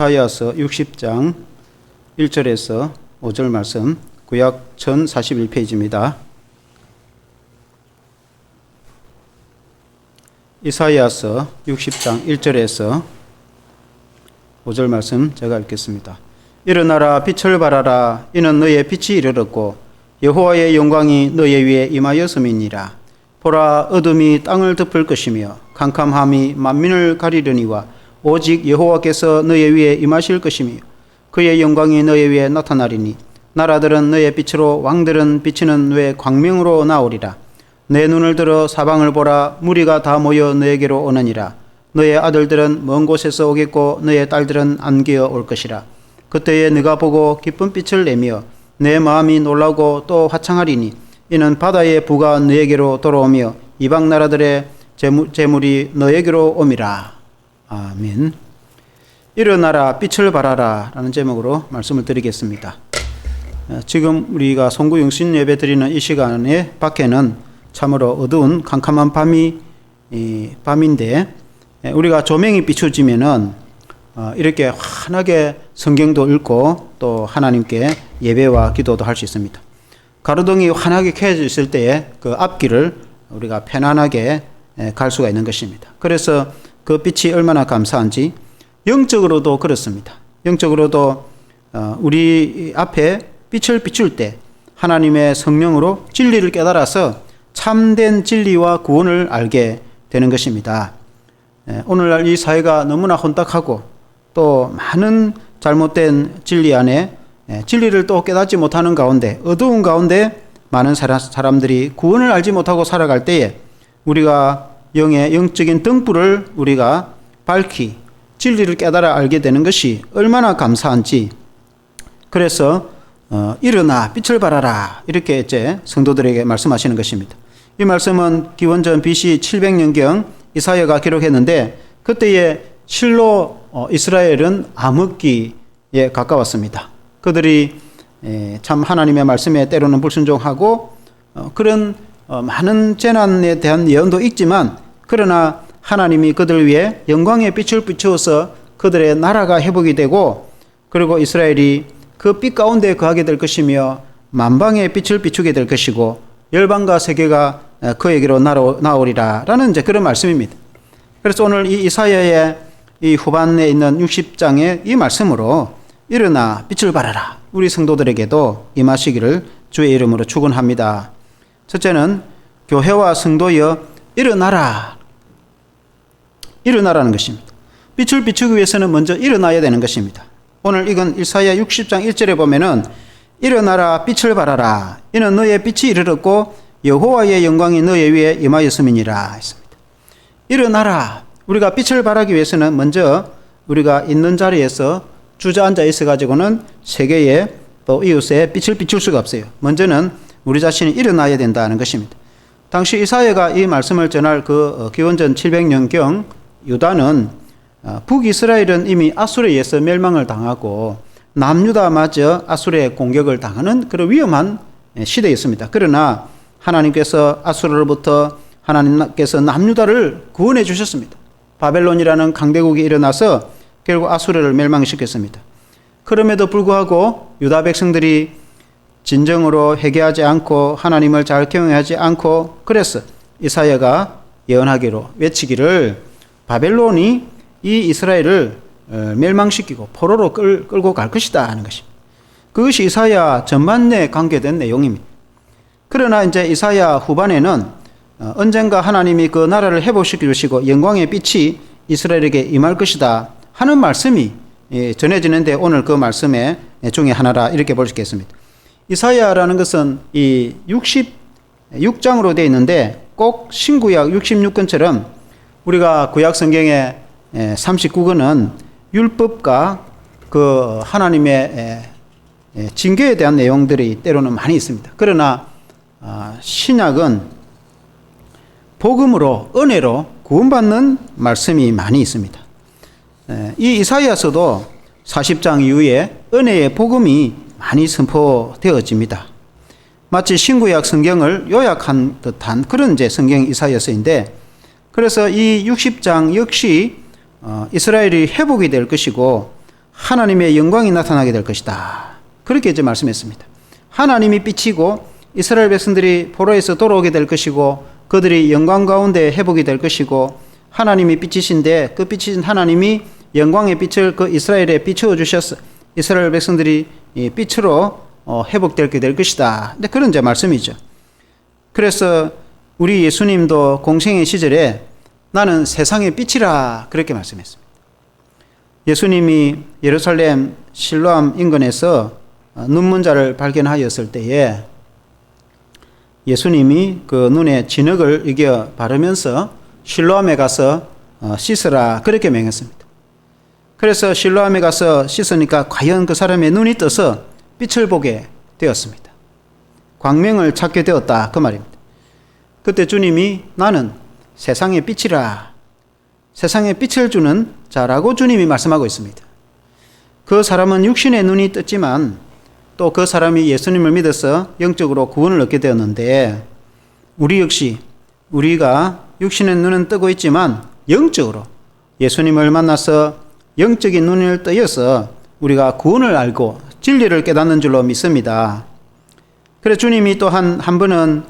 이사야서 60장 1절에서 5절 말씀, 구약 1041페이지입니다. 이사야서 60장 1절에서 5절 말씀 제가 읽겠습니다. 일어나라, 빛을 발하라. 이는 너의 빛이 이르렀고 여호와의 영광이 너의 위에 임하였음이니라. 보라, 어둠이 땅을 덮을 것이며 캄캄함이 만민을 가리려니와 오직 여호와께서 너의 위에 임하실 것이며 그의 영광이 너의 위에 나타나리니 나라들은 너의 빛으로, 왕들은 비치는 너의 광명으로 나오리라. 내 눈을 들어 사방을 보라. 무리가 다 모여 너에게로 오느니라. 너의 아들들은 먼 곳에서 오겠고 너의 딸들은 안기어 올 것이라. 그때에 네가 보고 기쁜 빛을 내며 내 마음이 놀라고 또 화창하리니 이는 바다의 부가 너에게로 돌아오며 이방 나라들의 재물이 너에게로 옴이라. 아멘. 일어나라, 빛을 발하라 라는 제목으로 말씀을 드리겠습니다. 지금 우리가 송구 영신 예배 드리는 이 시간에 밖에는 참으로 어두운 캄캄한 밤인데 우리가 조명이 비춰지면은 이렇게 환하게 성경도 읽고 또 하나님께 예배와 기도도 할 수 있습니다. 가로등이 환하게 켜져 있을 때에 그 앞길을 우리가 편안하게 갈 수가 있는 것입니다. 그래서 그 빛이 얼마나 감사한지 영적으로도 그렇습니다. 영적으로도 우리 앞에 빛을 비출 때 하나님의 성령으로 진리를 깨달아서 참된 진리와 구원을 알게 되는 것입니다. 오늘날 이 사회가 너무나 혼탁하고 또 많은 잘못된 진리 안에 진리를 또 깨닫지 못하는 가운데, 어두운 가운데 많은 사람들이 구원을 알지 못하고 살아갈 때에 우리가 영적인 등불을 우리가 밝히 진리를 깨달아 알게 되는 것이 얼마나 감사한지. 그래서 일어나, 빛을 발하라 이렇게 이제 성도들에게 말씀하시는 것입니다. 이 말씀은 기원전 BC 700년경 이사야가 기록했는데 그때의 실로 이스라엘은 암흑기에 가까웠습니다. 그들이 참 하나님의 말씀에 때로는 불순종하고 그런 많은 재난에 대한 예언도 있지만 그러나 하나님이 그들 위해 영광의 빛을 비추어서 그들의 나라가 회복이 되고 그리고 이스라엘이 그 빛 가운데 거하게 될 것이며 만방의 빛을 비추게 될 것이고 열방과 세계가 그에게로 나오리라 라는 이제 그런 말씀입니다. 그래서 오늘 이 이사야의 이 후반에 있는 60장의 이 말씀으로 일어나 빛을 발하라 우리 성도들에게도 임하시기를 주의 이름으로 축원합니다. 첫째는 교회와 성도여 일어나라는 것입니다. 빛을 비추기 위해서는 먼저 일어나야 되는 것입니다. 오늘 이건 이사야 60장 1절에 보면은 일어나라, 빛을 발하라. 이는 너의 빛이 이르렀고 여호와의 영광이 너의 위에 임하였음이니라 했습니다. 일어나라. 우리가 빛을 발하기 위해서는 먼저 우리가 있는 자리에서 주저앉아 있어가지고는 세계에 또 이웃에 빛을 비출 수가 없어요. 먼저는 우리 자신이 일어나야 된다는 것입니다. 당시 이사야가 이 말씀을 전할 그 기원전 700년경 유다는 북이스라엘은 이미 아수르에 의해서 멸망을 당하고 남유다마저 아수르의 공격을 당하는 그런 위험한 시대였습니다. 그러나 하나님께서 아수르로부터 하나님께서 남유다를 구원해 주셨습니다. 바벨론이라는 강대국이 일어나서 결국 아수르를 멸망시켰습니다. 그럼에도 불구하고 유다 백성들이 진정으로 회개하지 않고 하나님을 잘 경외하지 않고 그래서 이사야가 예언하기로 외치기를 바벨론이 이 이스라엘을 멸망시키고 포로로 끌고 갈 것이다 하는 것입니다. 그것이 이사야 전반에 관계된 내용입니다. 그러나 이제 이사야 후반에는 언젠가 하나님이 그 나라를 회복시키시고 영광의 빛이 이스라엘에게 임할 것이다 하는 말씀이 전해지는데 오늘 그 말씀의 중에 하나라 이렇게 볼 수 있겠습니다. 이사야라는 것은 이 66장으로 되어 있는데 꼭 신구약 66권처럼 우리가 구약 성경의 39권은 율법과 그 하나님의 징계에 대한 내용들이 때로는 많이 있습니다. 그러나 신약은 복음으로 은혜로 구원받는 말씀이 많이 있습니다. 이 이사야서도 40장 이후에 은혜의 복음이 많이 선포되어집니다. 마치 신구약 성경을 요약한 듯한 그런 이제 성경 이사야서인데 그래서 이 60장 역시 이스라엘이 회복이 될 것이고 하나님의 영광이 나타나게 될 것이다. 그렇게 이제 말씀했습니다. 하나님이 비치고 이스라엘 백성들이 포로에서 돌아오게 될 것이고 그들이 영광 가운데 회복이 될 것이고 하나님이 빛이신데 그 빛이신 하나님이 영광의 빛을 그 이스라엘에 비추어 주셔서 이스라엘 백성들이 이 빛으로 회복되게 될 것이다. 근데 그런 이제 말씀이죠. 그래서 우리 예수님도 공생의 시절에 나는 세상의 빛이라 그렇게 말씀했습니다. 예수님이 예루살렘 실로암 인근에서 눈먼자를 발견하였을 때에 예수님이 그 눈에 진흙을 이겨 바르면서 실로암에 가서 씻으라 그렇게 명했습니다. 그래서 실로암에 가서 씻으니까 과연 그 사람의 눈이 떠서 빛을 보게 되었습니다. 광명을 찾게 되었다 그 말입니다. 그때 주님이 나는 세상의 빛이라, 세상에 빛을 주는 자라고 주님이 말씀하고 있습니다. 그 사람은 육신의 눈이 떴지만 또 그 사람이 예수님을 믿어서 영적으로 구원을 얻게 되었는데 우리 역시 우리가 육신의 눈은 뜨고 있지만 영적으로 예수님을 만나서 영적인 눈을 뜨여서 우리가 구원을 알고 진리를 깨닫는 줄로 믿습니다. 그래서 주님이 또 한 번은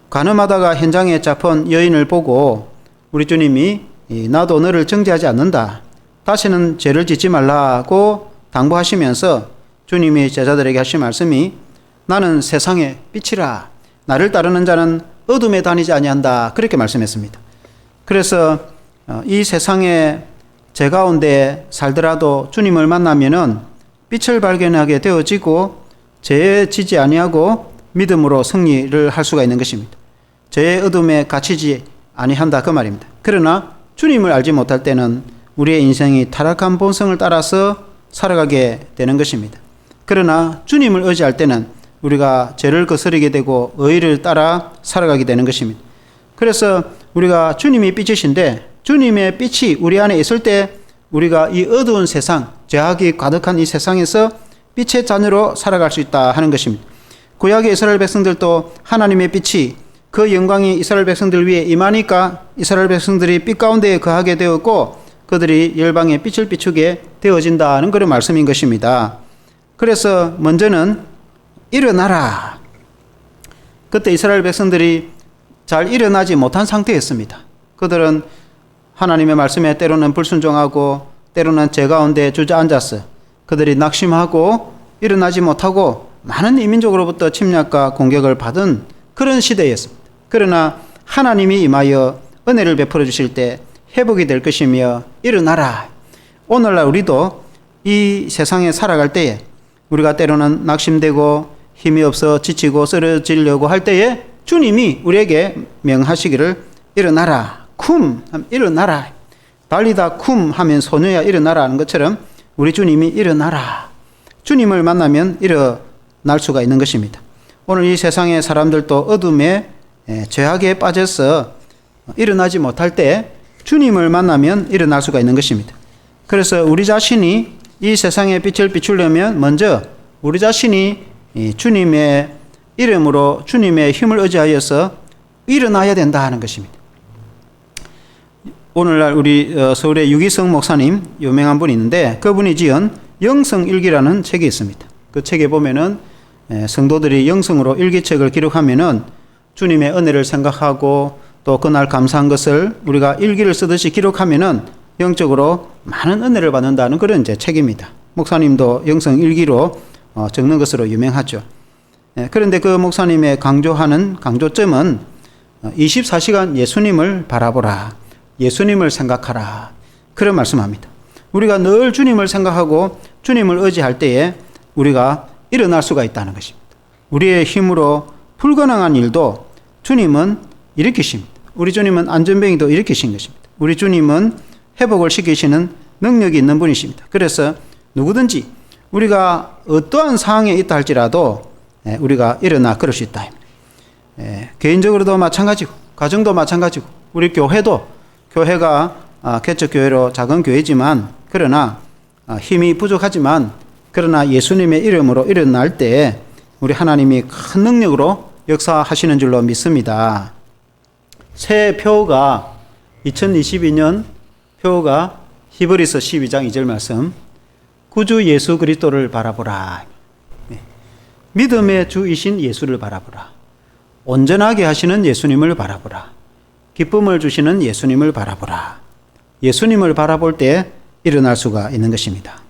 간음하다가 현장에 잡힌 여인을 보고 우리 주님이 나도 너를 정죄하지 않는다. 다시는 죄를 짓지 말라고 당부하시면서 주님이 제자들에게 하신 말씀이 나는 세상의 빛이라 나를 따르는 자는 어둠에 다니지 아니한다 그렇게 말씀했습니다. 그래서 이 세상에 죄 가운데 살더라도 주님을 만나면은 빛을 발견하게 되어지고 죄에 지지 아니하고 믿음으로 승리를 할 수가 있는 것입니다. 죄의 어둠에 갇히지 아니한다 그 말입니다. 그러나 주님을 알지 못할 때는 우리의 인생이 타락한 본성을 따라서 살아가게 되는 것입니다. 그러나 주님을 의지할 때는 우리가 죄를 거스르게 되고 의를 따라 살아가게 되는 것입니다. 그래서 우리가 주님이 빛이신데 주님의 빛이 우리 안에 있을 때 우리가 이 어두운 세상, 죄악이 가득한 이 세상에서 빛의 자녀로 살아갈 수 있다 하는 것입니다. 구약의 이스라엘 백성들도 하나님의 빛이 그 영광이 이스라엘 백성들 위에 임하니까 이스라엘 백성들이 빛 가운데 거하게 되었고 그들이 열방의 빛을 비추게 되어진다는 그런 말씀인 것입니다. 그래서 먼저는 일어나라. 그때 이스라엘 백성들이 잘 일어나지 못한 상태였습니다. 그들은 하나님의 말씀에 때로는 불순종하고 때로는 죄 가운데 주저앉았어. 그들이 낙심하고 일어나지 못하고 많은 이민족으로부터 침략과 공격을 받은 그런 시대였습니다. 그러나 하나님이 임하여 은혜를 베풀어 주실 때 회복이 될 것이며 일어나라. 오늘날 우리도 이 세상에 살아갈 때에 우리가 때로는 낙심되고 힘이 없어 지치고 쓰러지려고 할 때에 주님이 우리에게 명하시기를 일어나라. 쿰 하면 일어나라. 달리다 쿰 하면 소녀야 일어나라 하는 것처럼 우리 주님이 일어나라. 주님을 만나면 일어날 수가 있는 것입니다. 오늘 이 세상의 사람들도 어둠에 죄악에 빠져서 일어나지 못할 때 주님을 만나면 일어날 수가 있는 것입니다. 그래서 우리 자신이 이 세상의 빛을 비추려면 먼저 우리 자신이 주님의 이름으로 주님의 힘을 의지하여서 일어나야 된다 하는 것입니다. 오늘날 우리 서울의 유기성 목사님 유명한 분이 있는데 그분이 지은 영성일기라는 책이 있습니다. 그 책에 보면은 성도들이 영성으로 일기책을 기록하면은 주님의 은혜를 생각하고 또 그날 감사한 것을 우리가 일기를 쓰듯이 기록하면은 영적으로 많은 은혜를 받는다는 그런 이제 책입니다. 목사님도 영성일기로 적는 것으로 유명하죠. 그런데 그 목사님의 강조하는 강조점은 24시간 예수님을 바라보라. 예수님을 생각하라. 그런 말씀합니다. 우리가 늘 주님을 생각하고 주님을 의지할 때에 우리가 일어날 수가 있다는 것입니다. 우리의 힘으로 불가능한 일도 주님은 일으키십니다. 우리 주님은 안전뱅이도 일으키신 것입니다. 우리 주님은 회복을 시키시는 능력이 있는 분이십니다. 그래서 누구든지 우리가 어떠한 상황에 있다 할지라도 우리가 일어나 그럴 수 있다. 개인적으로도 마찬가지고 가정도 마찬가지고 우리 교회가 개척교회로 작은 교회지만 그러나 힘이 부족하지만 그러나 예수님의 이름으로 일어날 때 우리 하나님이 큰 능력으로 역사하시는 줄로 믿습니다. 새 표가 2022년 표가 히브리서 12장 2절 말씀 구주 예수 그리스도를 바라보라. 믿음의 주이신 예수를 바라보라. 온전하게 하시는 예수님을 바라보라. 기쁨을 주시는 예수님을 바라보라. 예수님을 바라볼 때 일어날 수가 있는 것입니다.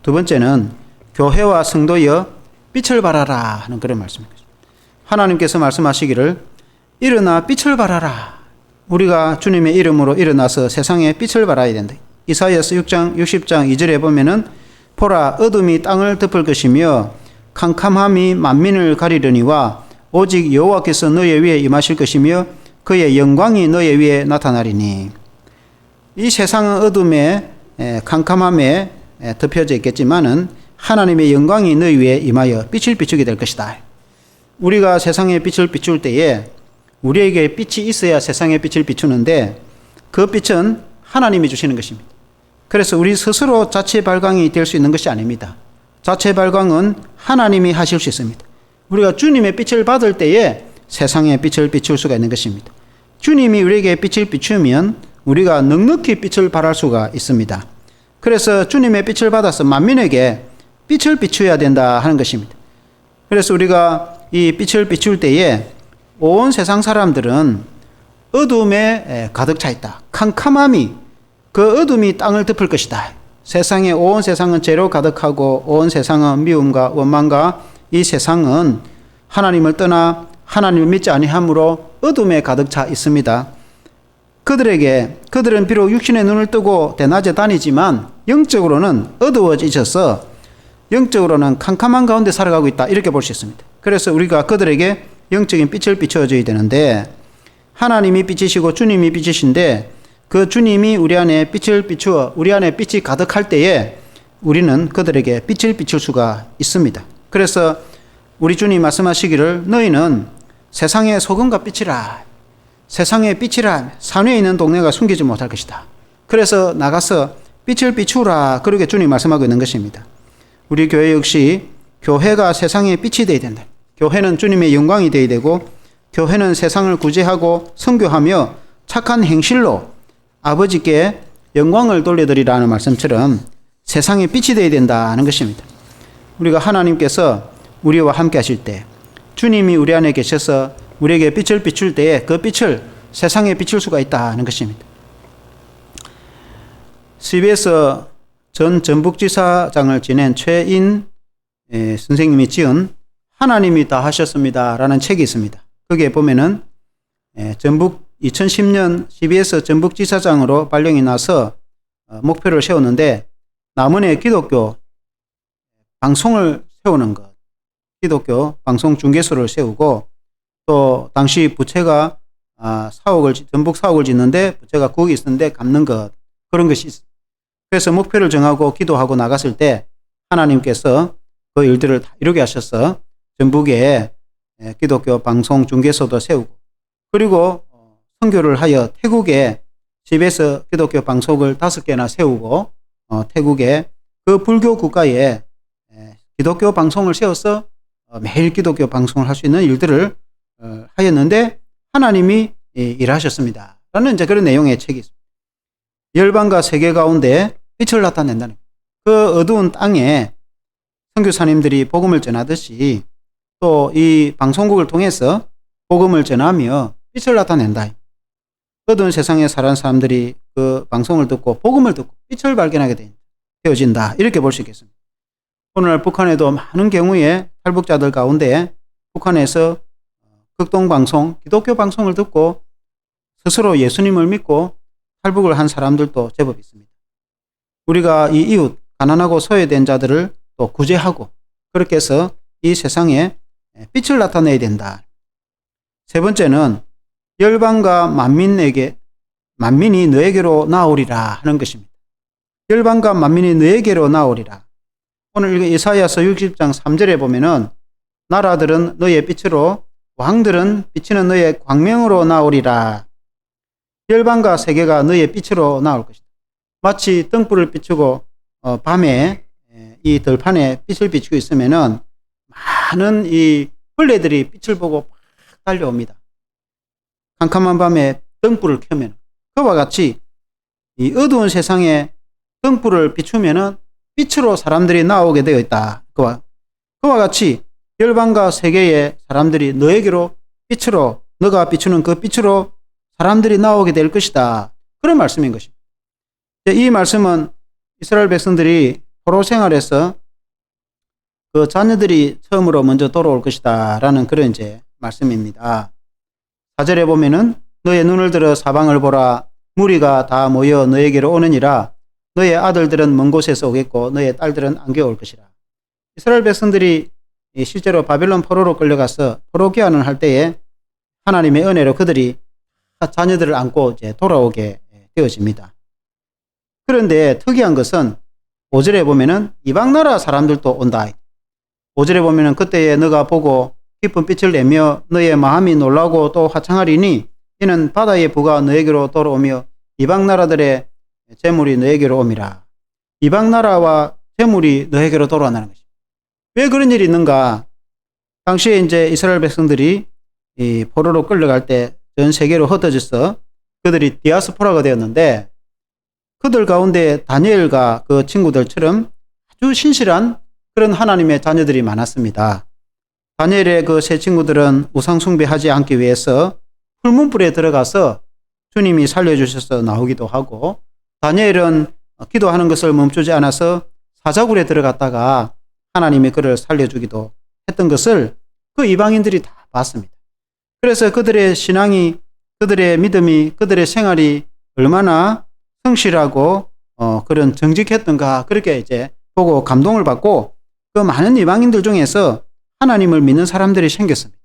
두 번째는 교회와 성도여 빛을 발하라 하는 그런 말씀입니다. 하나님께서 말씀하시기를 일어나 빛을 발하라. 우리가 주님의 이름으로 일어나서 세상에 빛을 발하야 된다. 이사야서 6장 60장 2절에 보면은 보라 어둠이 땅을 덮을 것이며 캄캄함이 만민을 가리려니와 오직 여호와께서 너희 위에 임하실 것이며 그의 영광이 너희 위에 나타나리니. 이 세상은 어둠에 캄캄함에 덮여져 있겠지만은 하나님의 영광이 너희 위에 임하여 빛을 비추게 될 것이다. 우리가 세상에 빛을 비출 때에 우리에게 빛이 있어야 세상에 빛을 비추는데 그 빛은 하나님이 주시는 것입니다. 그래서 우리 스스로 자체 발광이 될 수 있는 것이 아닙니다. 자체 발광은 하나님이 하실 수 있습니다. 우리가 주님의 빛을 받을 때에 세상에 빛을 비출 수가 있는 것입니다. 주님이 우리에게 빛을 비추면 우리가 넉넉히 빛을 발할 수가 있습니다. 그래서 주님의 빛을 받아서 만민에게 빛을 비추어야 된다 하는 것입니다. 그래서 우리가 이 빛을 비출 때에 온 세상 사람들은 어둠에 가득 차 있다. 캄캄함이 그 어둠이 땅을 덮을 것이다. 세상에 온 세상은 죄로 가득하고 온 세상은 미움과 원망과 이 세상은 하나님을 떠나 하나님을 믿지 아니함으로 어둠에 가득 차 있습니다. 그들은 비록 육신의 눈을 뜨고 대낮에 다니지만 영적으로는 어두워져 있어서 영적으로는 캄캄한 가운데 살아가고 있다. 이렇게 볼 수 있습니다. 그래서 우리가 그들에게 영적인 빛을 비춰줘야 되는데 하나님이 빛이시고 주님이 빛이신데 그 주님이 우리 안에 빛을 비추어 우리 안에 빛이 가득할 때에 우리는 그들에게 빛을 비출 수가 있습니다. 그래서 우리 주님 말씀하시기를 너희는 세상의 소금과 빛이라. 세상의 빛이라. 산 위에 있는 동네가 숨기지 못할 것이다. 그래서 나가서 빛을 비추라. 그렇게 주님 말씀하고 있는 것입니다. 우리 교회 역시 교회가 세상의 빛이 되어야 된다. 교회는 주님의 영광이 되어야 되고 교회는 세상을 구제하고 선교하며 착한 행실로 아버지께 영광을 돌려드리라는 말씀처럼 세상의 빛이 되어야 된다는 것입니다. 우리가 하나님께서 우리와 함께 하실 때 주님이 우리 안에 계셔서 우리에게 빛을 비출 때에 그 빛을 세상에 비출 수가 있다는 것입니다. CBS 전 전북지사장을 지낸 최인 선생님이 지은 하나님이 다 하셨습니다 라는 책이 있습니다. 거기에 보면은 전북 2010년 CBS 전북지사장으로 발령이 나서 목표를 세웠는데 남원의 기독교 방송을 세우는 것, 기독교 방송 중개소를 세우고 또 당시 부채가 전북 4억을 짓는데 부채가 9억이 있었는데 갚는 것, 그런 것이 있습니다. 그래서 목표를 정하고 기도하고 나갔을 때 하나님께서 그 일들을 다 이루게 하셔서 전북에 기독교 방송 중개소도 세우고 그리고 선교를 하여 태국에 CBS 기독교 방송을 5개나 세우고 태국에 그 불교 국가에 기독교 방송을 세워서 매일 기독교 방송을 할 수 있는 일들을 하였는데 하나님이 일하셨습니다. 라는 이제 그런 내용의 책이 있습니다. 열방과 세계 가운데 빛을 나타낸다는 그 어두운 땅에 선교사님들이 복음을 전하듯이 또 이 방송국을 통해서 복음을 전하며 빛을 나타낸다. 어두운 세상에 사는 사람들이 그 방송을 듣고 복음을 듣고 빛을 발견하게 되어진다. 이렇게 볼 수 있겠습니다. 오늘날 북한에도 많은 경우에 탈북자들 가운데 북한에서 극동방송, 기독교 방송을 듣고 스스로 예수님을 믿고 탈북을 한 사람들도 제법 있습니다. 우리가 이 이웃, 가난하고 소외된 자들을 또 구제하고 그렇게 해서 이 세상에 빛을 나타내야 된다. 세 번째는 열방과 만민이 너에게로 나오리라 하는 것입니다. 열방과 만민이 너에게로 나오리라. 오늘 이사야서 60장 3절에 보면은 나라들은 너의 빛으로 왕들은 비치는 너의 광명으로 나오리라. 열방과 세계가 너의 빛으로 나올 것이다. 마치 등불을 비추고 밤에 이 들판에 빛을 비추고 있으면은 많은 이 벌레들이 빛을 보고 막 달려옵니다. 캄캄한 밤에 등불을 켜면 그와 같이 이 어두운 세상에 등불을 비추면은 빛으로 사람들이 나오게 되어 있다. 그와 같이 열방과 세계의 사람들이 너에게로 빛으로, 너가 비추는 그 빛으로 사람들이 나오게 될 것이다. 그런 말씀인 것입니다. 이 말씀은 이스라엘 백성들이 포로 생활에서 그 자녀들이 처음으로 먼저 돌아올 것이다 라는 그런 이제 말씀입니다. 4절에 보면은 너의 눈을 들어 사방을 보라. 무리가 다 모여 너에게로 오느니라. 너의 아들들은 먼 곳에서 오겠고 너의 딸들은 안겨올 것이라. 이스라엘 백성들이 실제로 바벨론 포로로 끌려가서 포로 귀환을 할 때에 하나님의 은혜로 그들이 자녀들을 안고 이제 돌아오게 되어집니다. 그런데 특이한 것은 5절에 보면은 이방 나라 사람들도 온다. 5절에 보면은 그때에 너가 보고 깊은 빛을 내며 너의 마음이 놀라고 또 화창하리니 이는 바다의 부가 너에게로 돌아오며 이방 나라들의 재물이 너에게로 옴이라. 이방 나라와 재물이 너에게로 돌아온다는 것입니다. 왜 그런 일이 있는가? 당시에 이제 이스라엘 백성들이 이 포로로 끌려갈 때 전 세계로 흩어져서 그들이 디아스포라가 되었는데 그들 가운데 다니엘과 그 친구들처럼 아주 신실한 그런 하나님의 자녀들이 많았습니다. 다니엘의 그 세 친구들은 우상 숭배하지 않기 위해서 풀문불에 들어가서 주님이 살려주셔서 나오기도 하고, 다니엘은 기도하는 것을 멈추지 않아서 사자굴에 들어갔다가 하나님이 그를 살려주기도 했던 것을 그 이방인들이 다 봤습니다. 그래서 그들의 신앙이, 그들의 믿음이, 그들의 생활이 얼마나 성실하고 그런 정직했던가, 그렇게 이제 보고 감동을 받고 그 많은 이방인들 중에서 하나님을 믿는 사람들이 생겼습니다.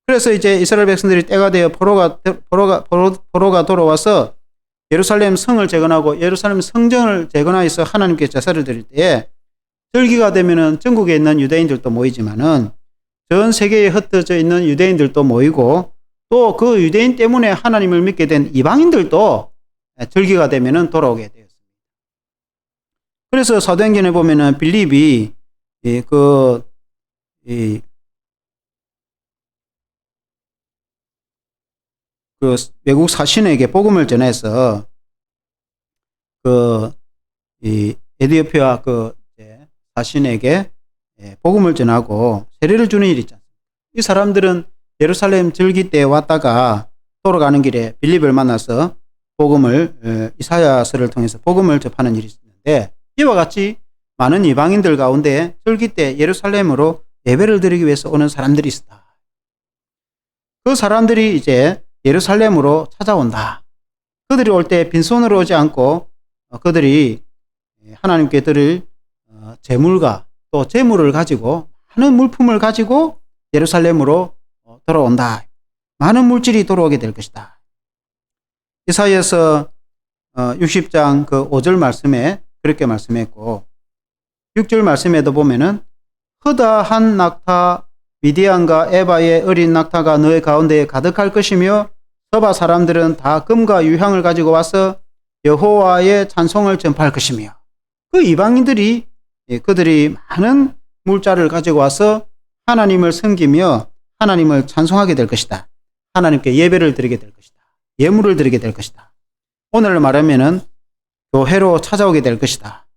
그래서 이제 이스라엘 백성들이 때가 되어 포로가 돌아와서 예루살렘 성을 재건하고 예루살렘 성전을 재건하여서 하나님께 제사를 드릴 때에 절기가 되면은 전국에 있는 유대인들도 모이지만은 전 세계에 흩어져 있는 유대인들도 모이고 또 그 유대인 때문에 하나님을 믿게 된 이방인들도 절기가 되면은 돌아오게 되었습니다. 그래서 사도행전에 보면은 빌립이 그 외국 사신에게 복음을 전해서 에디오피아 사신에게 복음을 전하고 세례를 주는 일이 있지 않습니까? 이 사람들은 예루살렘 절기 때 왔다가 돌아가는 길에 빌립을 만나서 복음을 이사야서를 통해서 복음을 접하는 일이 있는데, 이와 같이 많은 이방인들 가운데 절기 때 예루살렘으로 예배를 드리기 위해서 오는 사람들이 있었다. 그 사람들이 이제 예루살렘으로 찾아온다. 그들이 올 때 빈손으로 오지 않고 그들이 하나님께 드릴 재물과 또 재물을 가지고, 많은 물품을 가지고 예루살렘으로 돌아온다. 많은 물질이 돌아오게 될 것이다. 이사야서 60장 그 5절 말씀에 그렇게 말씀했고, 6절 말씀에도 보면은 허다한 낙타 미디안과 에바의 어린 낙타가 너의 가운데에 가득할 것이며 서바 사람들은 다 금과 유향을 가지고 와서 여호와의 찬송을 전파할 것이며, 그 이방인들이 그들이 많은 물자를 가지고 와서 하나님을 섬기며 하나님을 찬송하게 될 것이다. 하나님께 예배를 드리게 될 것이다. 예물을 드리게 될 것이다. 오늘 말하면은 교회로 찾아오게 될 것이다.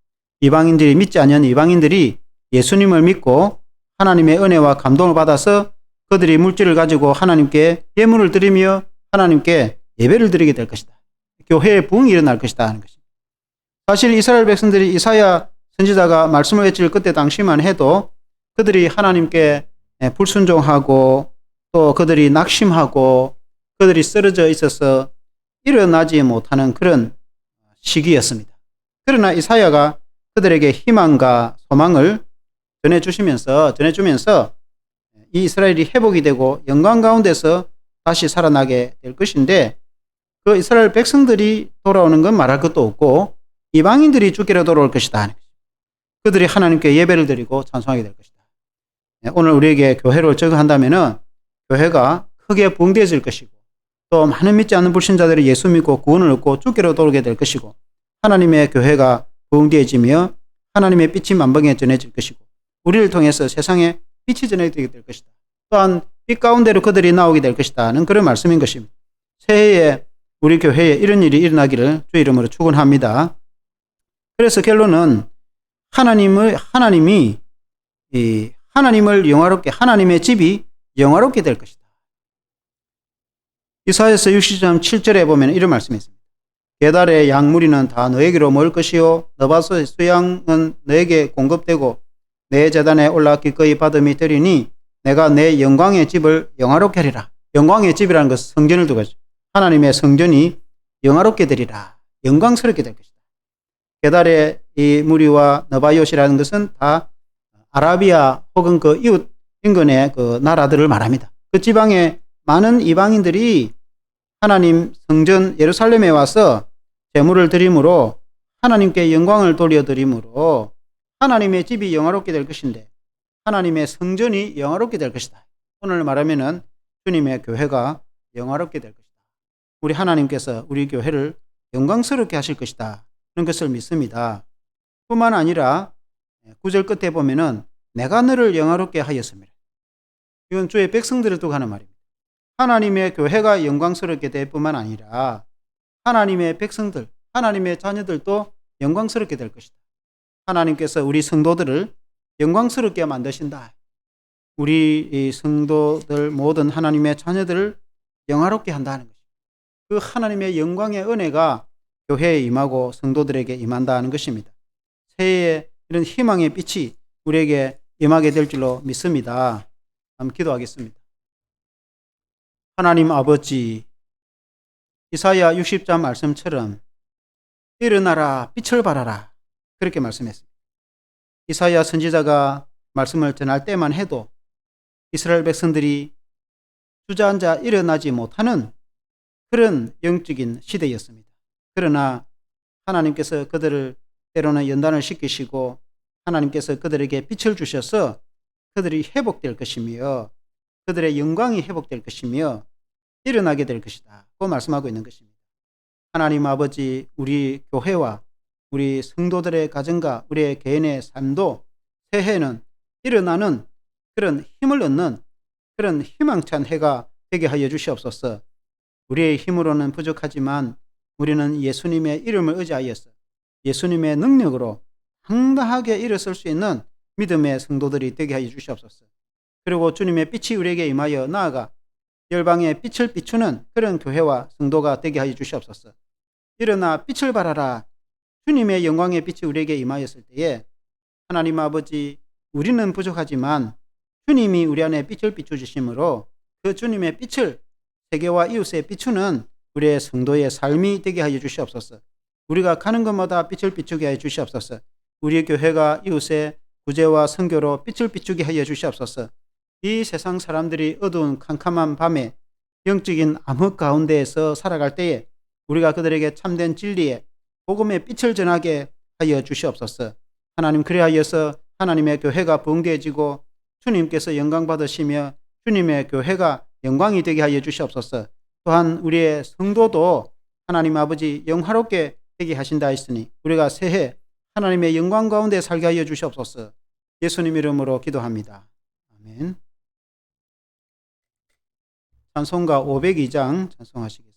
이방인들이 믿지 않는 이방인들이 예수님을 믿고 하나님의 은혜와 감동을 받아서 그들이 물질을 가지고 하나님께 예물을 드리며 하나님께 예배를 드리게 될 것이다. 교회의 부흥이 일어날 것이다 하는 것입니다. 사실 이스라엘 백성들이 이사야 선지자가 말씀을 외칠 그때 당시만 해도 그들이 하나님께 불순종하고 또 그들이 낙심하고 그들이 쓰러져 있어서 일어나지 못하는 그런 시기였습니다. 그러나 이사야가 그들에게 희망과 소망을 전해주면서 이 이스라엘이 회복이 되고 영광 가운데서 다시 살아나게 될 것인데, 그 이스라엘 백성들이 돌아오는 건 말할 것도 없고 이방인들이 주께로 돌아올 것이다. 그들이 하나님께 예배를 드리고 찬송하게 될 것이다. 오늘 우리에게 교회를 적용한다면은 교회가 크게 부흥되어질 것이고 또 많은 믿지 않는 불신자들이 예수 믿고 구원을 얻고 주께로 돌아오게 될 것이고, 하나님의 교회가 부흥되어지며 하나님의 빛이 만방에 전해질 것이고 우리를 통해서 세상에 빛이 전해지게 될 것이다. 또한 빛 가운데로 그들이 나오게 될 것이다 하는 그런 말씀인 것입니다. 새해에 우리 교회에 이런 일이 일어나기를 주 이름으로 축원합니다. 그래서 결론은 하나님이 이 하나님을 영화롭게, 하나님의 집이 영화롭게 될 것이다. 이사야서 60장 7절에 보면 이런 말씀이 있습니다. 계달의 양무리는 다 너에게로 모일 것이요 너바소의 수양은 너에게 공급되고 내 제단에 올라 기꺼이 받음이 되리니 내가 내 영광의 집을 영화롭게 하리라. 영광의 집이라는 것은 성전을 두고죠. 하나님의 성전이 영화롭게 되리라. 영광스럽게 될 것이다. 계달의 이 무리와 너바이옷이라는 것은 다 아라비아 혹은 그 이웃 인근의 그 나라들을 말합니다. 그 지방의 많은 이방인들이 하나님 성전 예루살렘에 와서 제물을 드림으로 하나님께 영광을 돌려드림으로 하나님의 집이 영화롭게 될 것인데 하나님의 성전이 영화롭게 될 것이다. 오늘 말하면은 주님의 교회가 영화롭게 될 것이다. 우리 하나님께서 우리 교회를 영광스럽게 하실 것이다. 그런 것을 믿습니다. 뿐만 아니라 9절 끝에 보면은 내가 너를 영화롭게 하였습니다. 이건 주의 백성들을 두고 하는 말입니다. 하나님의 교회가 영광스럽게 될 뿐만 아니라 하나님의 백성들, 하나님의 자녀들도 영광스럽게 될 것이다. 하나님께서 우리 성도들을 영광스럽게 만드신다. 우리 성도들 모든 하나님의 자녀들을 영화롭게 한다는 것입니다. 그 하나님의 영광의 은혜가 교회에 임하고 성도들에게 임한다는 것입니다. 새해에 이런 희망의 빛이 우리에게 임하게 될 줄로 믿습니다. 한번 기도하겠습니다. 하나님 아버지, 이사야 60장 말씀처럼 일어나라, 빛을 발하라 그렇게 말씀했습니다. 이사야 선지자가 말씀을 전할 때만 해도 이스라엘 백성들이 주저앉아 일어나지 못하는 그런 영적인 시대였습니다. 그러나 하나님께서 그들을 때로는 연단을 시키시고 하나님께서 그들에게 빛을 주셔서 그들이 회복될 것이며 그들의 영광이 회복될 것이며 일어나게 될 것이다. 그 말씀하고 있는 것입니다. 하나님 아버지, 우리 교회와 우리 성도들의 가정과 우리의 개인의 삶도 새해에는 일어나는 그런 힘을 얻는 그런 희망찬 해가 되게 하여 주시옵소서. 우리의 힘으로는 부족하지만 우리는 예수님의 이름을 의지하여서 예수님의 능력으로 당당하게 일어설 수 있는 믿음의 성도들이 되게 하여 주시옵소서. 그리고 주님의 빛이 우리에게 임하여 나아가 열방에 빛을 비추는 그런 교회와 성도가 되게 하여 주시옵소서. 일어나 빛을 발하라. 주님의 영광의 빛이 우리에게 임하였을 때에 하나님 아버지, 우리는 부족하지만 주님이 우리 안에 빛을 비추주심으로 그 주님의 빛을 세계와 이웃에 비추는 우리의 성도의 삶이 되게 하여 주시옵소서. 우리가 가는 곳마다 빛을 비추게 하여 주시옵소서. 우리 교회가 이웃의 구제와 선교로 빛을 비추게 하여 주시옵소서. 이 세상 사람들이 어두운 캄캄한 밤에 영적인 암흑 가운데에서 살아갈 때에 우리가 그들에게 참된 진리의 복음의 빛을 전하게 하여 주시옵소서. 하나님, 그리하여서 하나님의 교회가 부흥되어지고 주님께서 영광 받으시며 주님의 교회가 영광이 되게 하여 주시옵소서. 또한 우리의 성도도 하나님 아버지 영화롭게 되게 하신다 했으니 우리가 새해 하나님의 영광 가운데 살게 하여 주시옵소서. 예수님 이름으로 기도합니다. 아멘. 찬송가 502장 찬송하시겠습니다.